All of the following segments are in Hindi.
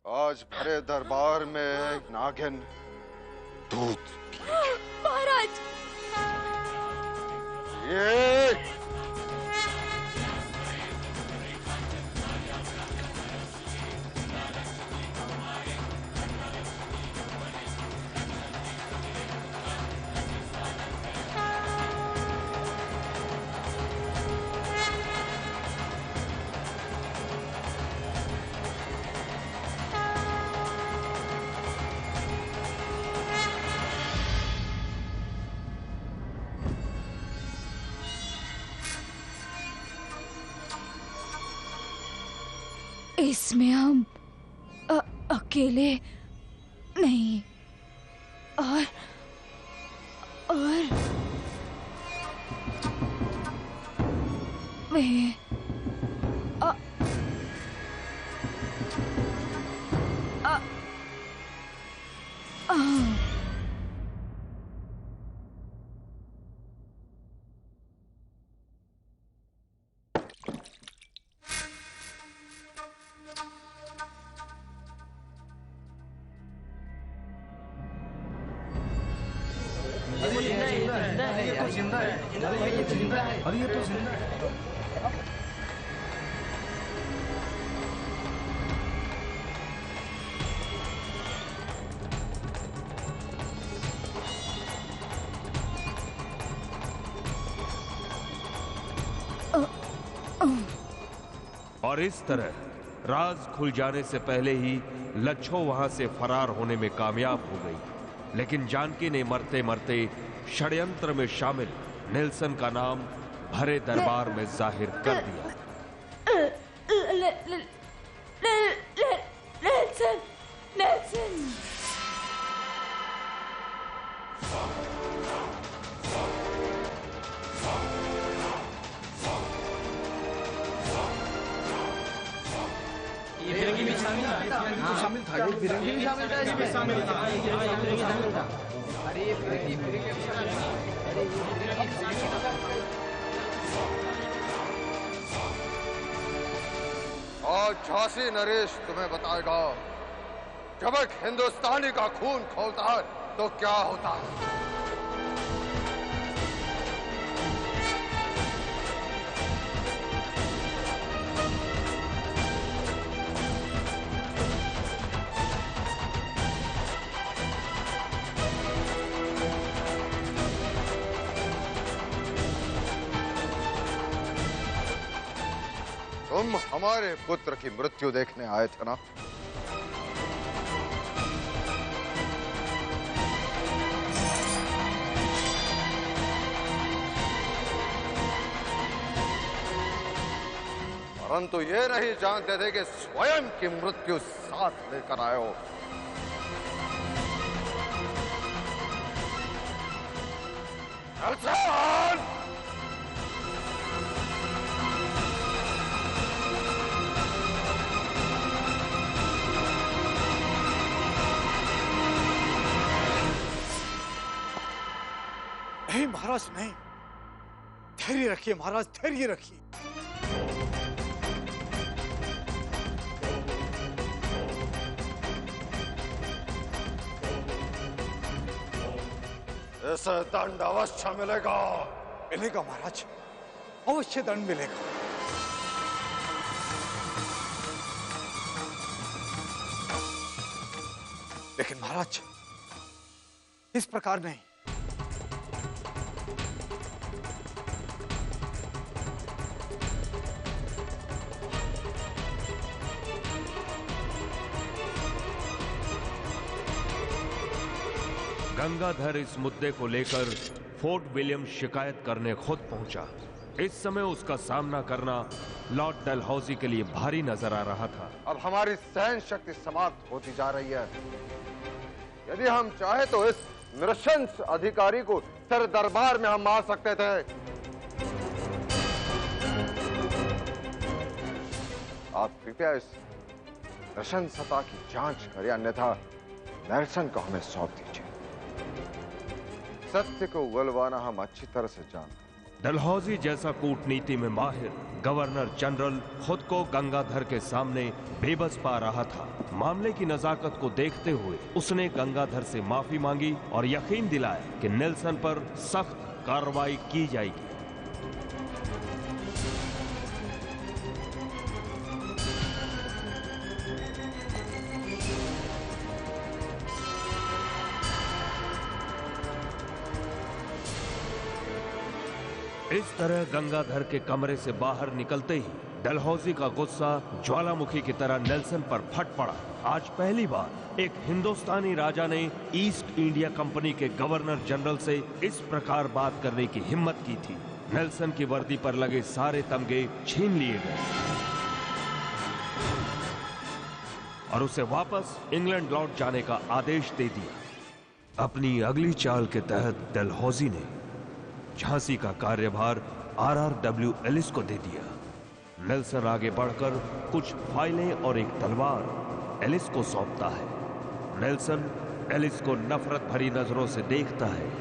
आज भरे दरबार में एक नागिन दूध महाराज। ये इसमें हम अकेले नहीं और मैं अरे ये तो जिंदा है। और इस तरह राज खुल जाने से पहले ही लच्छो वहां से फरार होने में कामयाब हो गई, लेकिन जानकी ने मरते मरते षड्यंत्र में शामिल नेल्सन का नाम भरे दरबार में जाहिर कर दिया। Nelson, Nelson. फिरंगी भी शामिल था। शामिल था। ये फिरंगी भी शामिल था। इसमें शामिल था। फिरंगी शामिल था। अरे ये फिरंगी शामिल था। अरे ये फिरंगी शामिल था। और झांसी नरेश तुम्हें बताएगा, जब एक हिंदुस्तानी का खून खौलता है तो क्या होता है। तुम हमारे पुत्र की मृत्यु देखने आए थे ना? परंतु ये नहीं जानते थे कि स्वयं की मृत्यु साथ लेकर आए हो। नेल्सन! नहीं महाराज नहीं, धैर्य रखिए महाराज, धैर्य रखिए। इसे दंड अवश्य मिलेगा। मिलेगा महाराज, अवश्य दंड मिलेगा। लेकिन महाराज इस प्रकार नहीं। गंगाधर इस मुद्दे को लेकर फोर्ट विलियम शिकायत करने खुद पहुंचा। इस समय उसका सामना करना लॉर्ड डलहौजी के लिए भारी नजर आ रहा था। अब हमारी सहन शक्ति समाप्त होती जा रही है। यदि हम चाहे तो इस नृशंस अधिकारी को सर दरबार में हम मार सकते थे। आप कृपया इस नृशंसता की जांच करें, अन्यथा नेल्सन को हमें सौंप दीजिए। सत्य को उगलवाना हम अच्छी तरह से जानते हैं। डलहौजी जैसा कूटनीति में माहिर गवर्नर जनरल खुद को गंगाधर के सामने बेबस पा रहा था। मामले की नजाकत को देखते हुए उसने गंगाधर से माफी मांगी और यकीन दिलाया कि नेल्सन पर सख्त कार्रवाई की जाएगी। इस तरह गंगाधर के कमरे से बाहर निकलते ही डलहौजी का गुस्सा ज्वालामुखी की तरह नेल्सन पर फट पड़ा। आज पहली बार एक हिंदुस्तानी राजा ने ईस्ट इंडिया कंपनी के गवर्नर जनरल से इस प्रकार बात करने की हिम्मत की थी। नेल्सन की वर्दी पर लगे सारे तमगे छीन लिए गए और उसे वापस इंग्लैंड लौट जाने का आदेश दे दिया। अपनी अगली चाल के तहत डलहौजी ने झांसी का कार्यभार RRW एलिस को दे दिया। नेल्सन आगे बढ़कर कुछ फाइलें और एक तलवार एलिस को सौंपता है। नेल्सन एलिस को नफरत भरी नजरों से देखता है।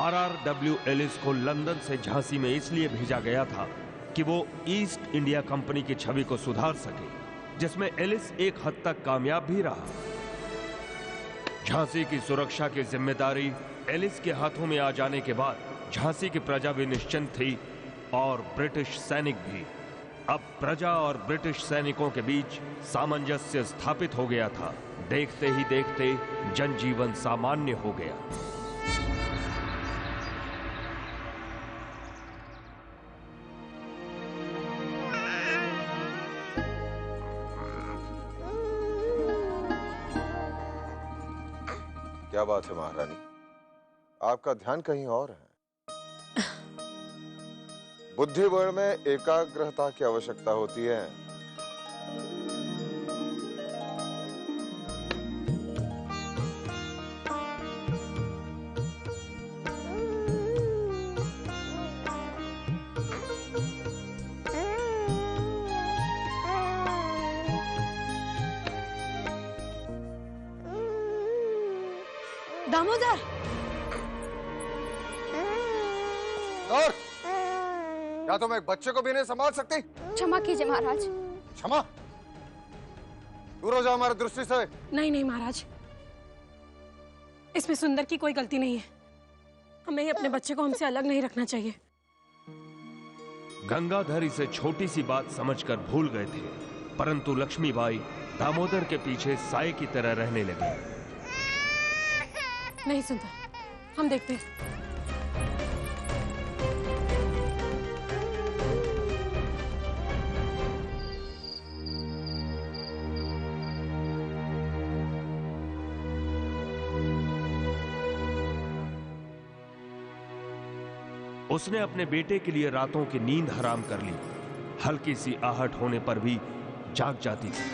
RRW एलिस को लंदन से झांसी में इसलिए भेजा गया था कि वो ईस्ट इंडिया कंपनी की छवि को सुधार सके, जिसमें एलिस एक हद तक कामयाब भी रहा। झांसी की सुरक्षा की जिम्मेदारी एलिस के हाथों में आ जाने के बाद झांसी की प्रजा भी निश्चिंत थी और ब्रिटिश सैनिक भी। अब प्रजा और ब्रिटिश सैनिकों के बीच सामंजस्य स्थापित हो गया था। देखते ही देखते जनजीवन सामान्य हो गया। क्या बात है महारानी, आपका ध्यान कहीं और है। बुद्धि बल में एकाग्रता की आवश्यकता होती है। दामोदर, और क्या तुम एक बच्चे को भी नहीं संभाल सकती? क्षमा कीजिए महाराज। क्षमा? दूर हो जाओ हमारी दृष्टि से। नहीं नहीं महाराज, इसमें सुंदर की कोई गलती नहीं है। हमें अपने बच्चे को हमसे अलग नहीं रखना चाहिए। गंगाधर इसे छोटी सी बात समझकर भूल गए थे, परंतु लक्ष्मीबाई दामोदर के पीछे साए की तरह रहने लगी। नहीं सुंदर, हम देखते हैं। उसने अपने बेटे के लिए रातों की नींद हराम कर ली। हल्की सी आहट होने पर भी जाग जाती थी।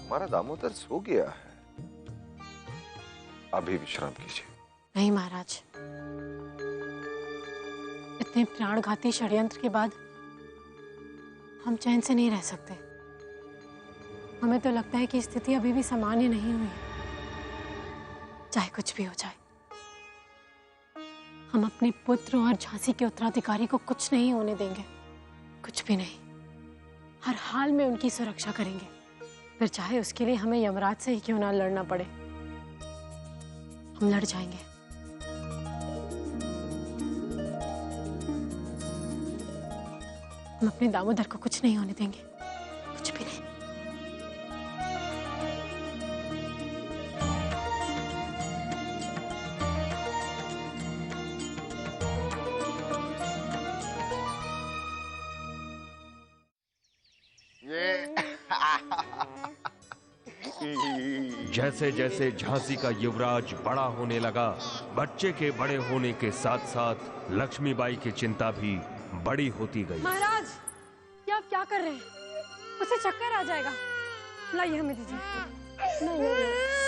हमारा दामोदर सो गया है, अभी विश्राम कीजिए। नहीं महाराज, इतने प्राणघाती षड्यंत्र के बाद हम चैन से नहीं रह सकते। हमें तो लगता है कि स्थिति अभी भी सामान्य नहीं हुई, चाहे कुछ भी हो जाए। हम अपने पुत्र और झांसी के उत्तराधिकारी को कुछ नहीं होने देंगे, कुछ भी नहीं। हर हाल में उनकी सुरक्षा करेंगे, फिर चाहे उसके लिए हमें यमराज से ही क्यों ना लड़ना पड़े। हम लड़ जाएंगे। हम अपने दामोदर को कुछ नहीं होने देंगे, कुछ भी नहीं। जैसे जैसे झांसी का युवराज बड़ा होने लगा, बच्चे के बड़े होने के साथ साथ लक्ष्मीबाई की चिंता भी बड़ी होती गई। महाराज, ये आप क्या कर रहे हैं? उसे चक्कर आ जाएगा। लाइए, हमें दीजिए। नहीं।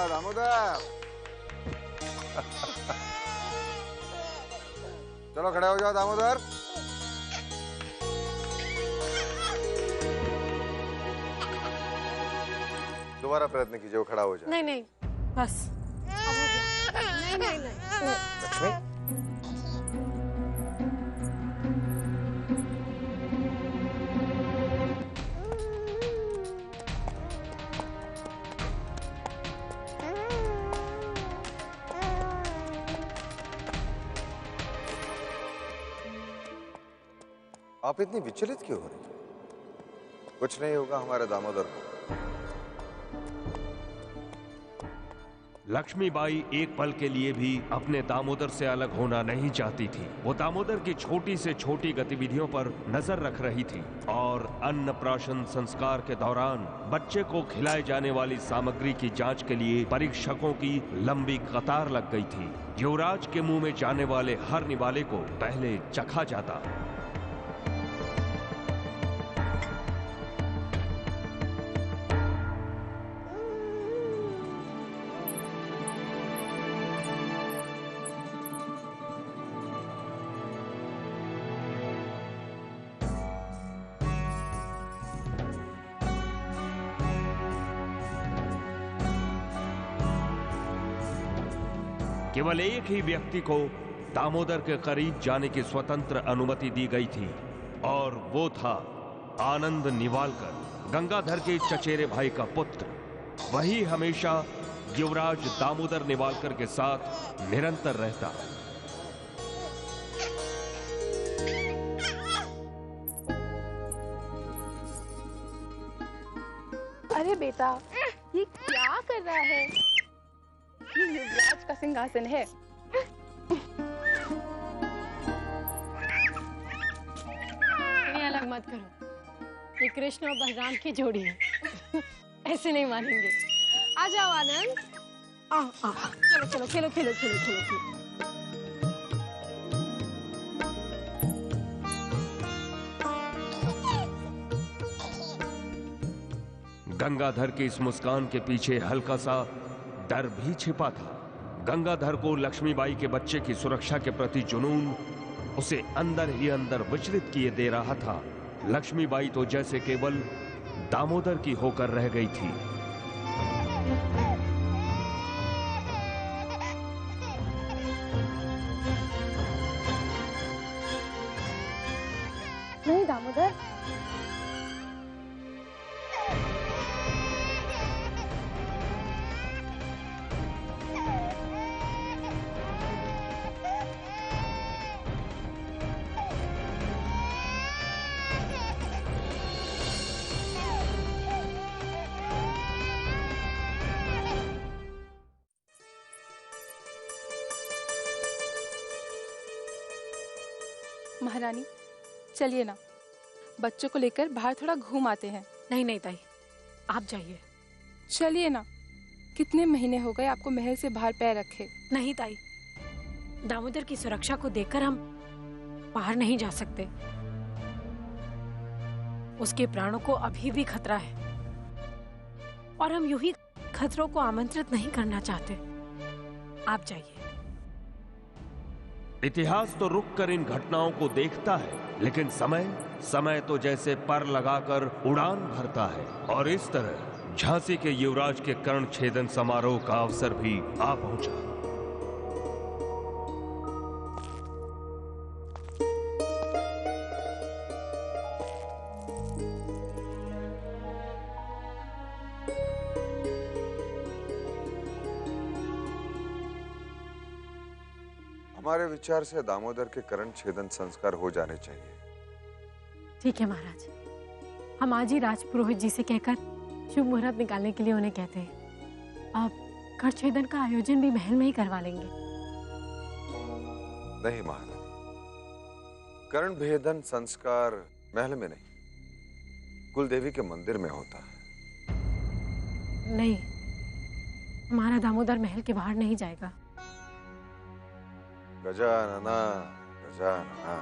दामोदर, चलो खड़े हो जाओ दामोदर। दोबारा प्रयत्न कीजिए, वो खड़ा हो जाए। नहीं, बस अब हो गया। नहीं। लक्ष्मी, आप इतनी विचलित क्यों हो रही? कुछ नहीं होगा हमारे दामोदर को। लक्ष्मीबाई एक पल के लिए भी अपने दामोदर से अलग होना नहीं चाहती थी। वो दामोदर की छोटी से छोटी गतिविधियों पर नजर रख रही थी और अन्नप्राशन संस्कार के दौरान बच्चे को खिलाए जाने वाली सामग्री की जांच के लिए परीक्षकों की लंबी कतार लग गई थी। युवराज के मुंह में जाने वाले हर निवाले को पहले चखा जाता। केवल एक ही व्यक्ति को दामोदर के करीब जाने की स्वतंत्र अनुमति दी गई थी और वो था आनंद निवालकर, गंगाधर के चचेरे भाई का पुत्र। वही हमेशा युवराज दामोदर निवालकर के साथ निरंतर रहता। अरे बेटा, ये क्या कर रहा है? ये युवराज का सिंहासन है। इन्हें अलग मत करो, ये कृष्ण और बलराम की जोड़ी है। ऐसे नहीं मानेंगे। आ जाओ आनंद। चलो खेलो। गंगाधर की इस मुस्कान के पीछे हल्का सा डर भी छिपा था। गंगाधर को लक्ष्मीबाई के बच्चे की सुरक्षा के प्रति जुनून उसे अंदर ही अंदर विचलित किए दे रहा था। लक्ष्मीबाई तो जैसे केवल दामोदर की होकर रह गई थी। नहीं दामोदर, महारानी चलिए ना, बच्चों को लेकर बाहर थोड़ा घूम आते हैं। नहीं ताई, आप जाइए। चलिए ना, कितने महीने हो गए आपको महल से बाहर पैर रखे। नहीं ताई, दामोदर की सुरक्षा को देखकर हम बाहर नहीं जा सकते। उसके प्राणों को अभी भी खतरा है और हम यूं ही खतरों को आमंत्रित नहीं करना चाहते। आप जाइए। इतिहास तो रुककर इन घटनाओं को देखता है, लेकिन समय तो जैसे पर लगाकर उड़ान भरता है। और इस तरह झांसी के युवराज के कर्ण छेदन समारोह का अवसर भी आ पहुंचा। हमारे विचार से दामोदर के कर्ण छेदन संस्कार हो जाने चाहिए। ठीक है महाराज, हम आज ही राजपुरोहित जी से कहकर शुभ मुहूर्त निकालने के लिए उन्हें कहते हैं। आप कर्ण छेदन का आयोजन भी महल में ही करवा लेंगे। नहीं महाराज, कर्ण भेदन संस्कार महल में नहीं, कुलदेवी के मंदिर में होता है। नहीं, हमारा दामोदर महल के बाहर नहीं जाएगा। गजानना, गजानना,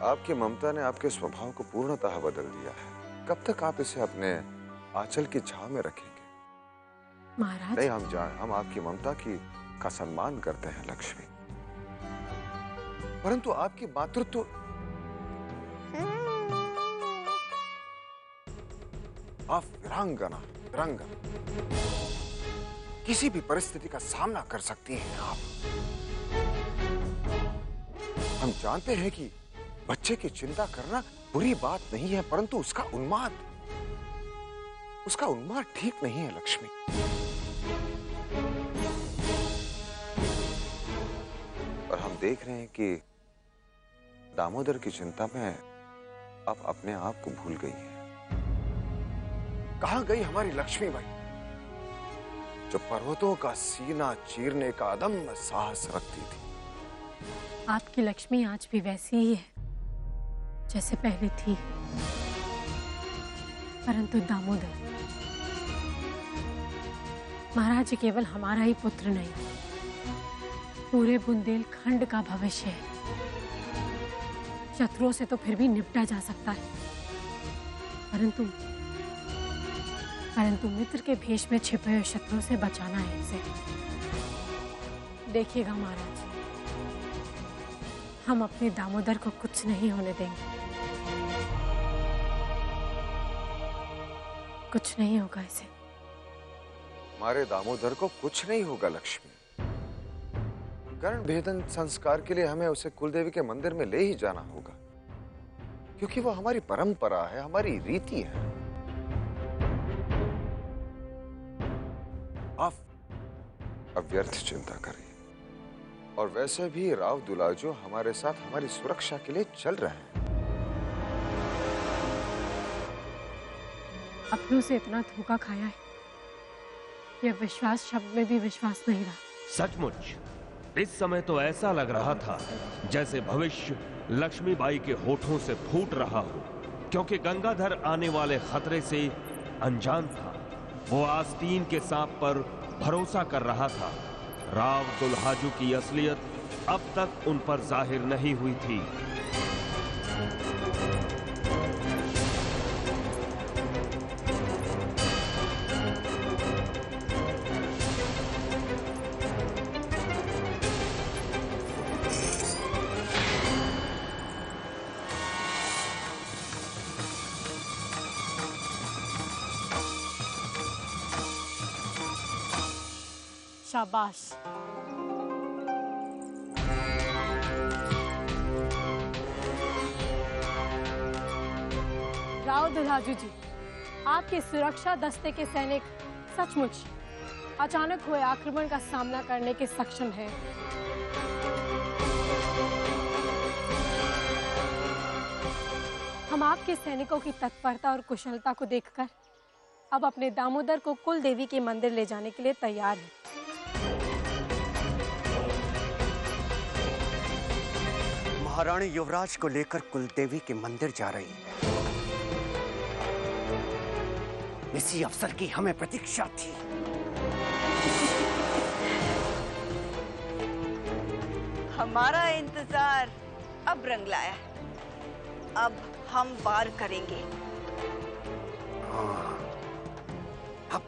आपकी ममता ने आपके स्वभाव को पूर्णतः बदल दिया है। कब तक आप इसे अपने आंचल की छाव में रखेंगे? महाराज नहीं, हम आपकी ममता का सम्मान करते हैं लक्ष्मी, परंतु आपकी मातृत्व आप वीरांगना किसी भी परिस्थिति का सामना कर सकती हैं आप। हम जानते हैं कि बच्चे की चिंता करना बुरी बात नहीं है, परंतु उसका उन्माद ठीक नहीं है लक्ष्मी। और हम देख रहे हैं कि दामोदर की चिंता में आप अपने आप को भूल गई हैं। कहां गई हमारी लक्ष्मी बाई, जो पर्वतों का सीना चीरने का अदम्य साहस रखती थी? आपकी लक्ष्मी आज भी वैसी ही है जैसे पहले थी, परंतु दामोदर महाराज केवल हमारा ही पुत्र नहीं, पूरे बुंदेलखंड का भविष्य है। शत्रुओं से तो फिर भी निपटा जा सकता है, परंतु मित्र के भेष में छिपे हुए शत्रुओं से बचाना है इसे। देखिएगा महाराज, हम अपने दामोदर को कुछ नहीं होने देंगे। कुछ नहीं होगा इसे। हमारे दामोदर को कुछ नहीं होगा लक्ष्मी। कर्ण भेदन संस्कार के लिए हमें उसे कुलदेवी के मंदिर में ले ही जाना होगा, क्योंकि वो हमारी परंपरा है, हमारी रीति है। आप व्यर्थ चिंता करिए, और वैसे भी राव दुलाजो हमारे साथ हमारी सुरक्षा के लिए चल रहे हैं। अपनों से इतना धोखा खाया है, यह विश्वास शब्द में भी विश्वास नहीं रहा। सचमुच इस समय तो ऐसा लग रहा था जैसे भविष्य लक्ष्मीबाई के होठों से फूट रहा हो, क्योंकि गंगाधर आने वाले खतरे से अनजान था। वो आस्तीन के सांप पर भरोसा कर रहा था। राव दुल्हाजू की असलियत अब तक उन पर जाहिर नहीं हुई थी। शाबाश। राव दुल्हाजू जी, आपके सुरक्षा दस्ते के सैनिक सचमुच अचानक हुए आक्रमण का सामना करने के सक्षम हैं। हम आपके सैनिकों की तत्परता और कुशलता को देखकर अब अपने दामोदर को कुल देवी के मंदिर ले जाने के लिए तैयार हैं। महारानी युवराज को लेकर कुलदेवी के मंदिर जा रही है। इसी अवसर की हमें प्रतीक्षा थी। हमारा इंतजार अब रंग लाया है। अब हम वार करेंगे। हाँ, अब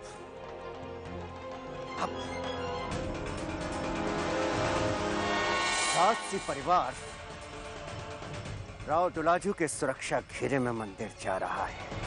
राजसी परिवार राव दुलाजू के सुरक्षा घेरे में मंदिर जा रहा है।